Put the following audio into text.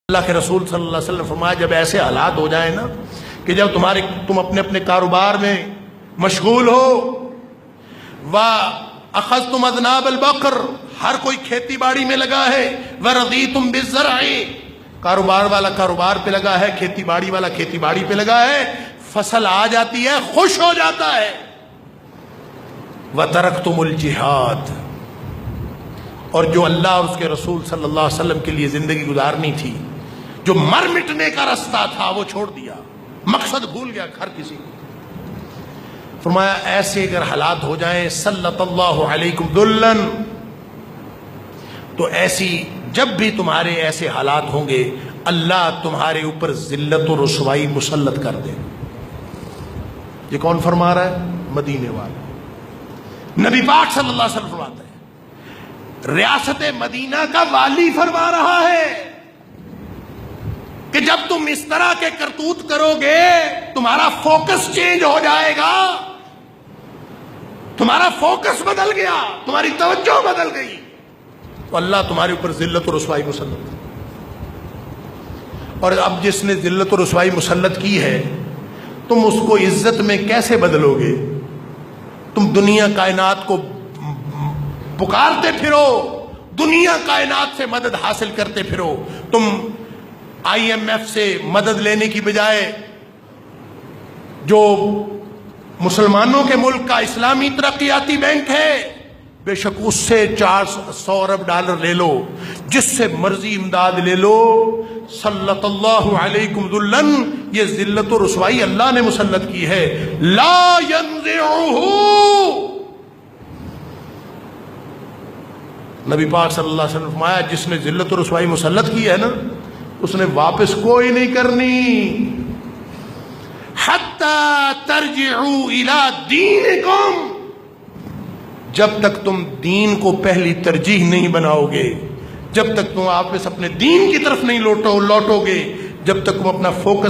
اللہ کے رسول صلی اللہ علیہ وسلم فرمایا جب ایسے حالات ہو جائیں نا کہ جب تم اپنے کاروبار میں مشغول ہو وَأَخَذْتُمْ أَذْنَابَ الْبَقْرِ ہر کوئی کھیتی باڑی میں لگا ہے وَرَضِيتُمْ بِالزَّرْعِ کاروبار والا کاروبار پہ لگا ہے، کھیتی باڑی والا کھیتی باڑی پہ لگا ہے، فصل آ جاتی ہے خوش ہو جاتا ہے وَتَرَكْتُمُ الْجِهَادِ اور جو اللہ اور اس کے رسول صلی اللہ علیہ وسلم کے لیے زندگی گزارنی تھی، جو مر مٹنے کا راستہ تھا وہ چھوڑ دیا، مقصد بھول گیا ہر کسی کو۔ فرمایا ایسے اگر حالات ہو جائیں سلط اللہ علیکم ذلًا، تو ایسی جب بھی تمہارے ایسے حالات ہوں گے اللہ تمہارے اوپر ذلت و رسوائی مسلط کر دے۔ یہ کون فرما رہا ہے؟ مدینے والا نبی پاک صلی اللہ علیہ وسلم فرماتے ہیں، ریاست مدینہ کا والی فرما رہا ہے کہ جب تم اس طرح کے کرتوت کرو گے تمہارا فوکس چینج ہو جائے گا، تمہارا فوکس بدل گیا، تمہاری توجہ بدل گئی تو اللہ تمہارے اوپر ذلت و رسوائی مسلط کر۔ اور اب جس نے ذلت و رسوائی مسلط کی ہے تم اس کو عزت میں کیسے بدلو گے؟ تم دنیا کائنات کو پکارتے پھرو، دنیا کائنات سے مدد حاصل کرتے پھرو، تم IMF سے مدد لینے کی بجائے جو مسلمانوں کے ملک کا اسلامی ترقیاتی بینک ہے بے شک اس سے 400 ارب ڈالر لے لو، جس سے مرضی امداد لے لو، سلط اللہ علیکم ذلًا، یہ ذلت و رسوائی اللہ نے مسلط کی ہے، لا ينزعہ۔ نبی پاک صلی اللہ علیہ وسلم فرمایا جس نے ذلت و رسوائی مسلط کی ہے نا اس نے واپس کوئی نہیں کرنی، حتی ترجعوا الی دینکم، جب تک تم دین کو پہلی ترجیح نہیں بناؤ گے، جب تک تم واپس اپنے دین کی طرف نہیں لوٹو گے، جب تک تم اپنا فوکس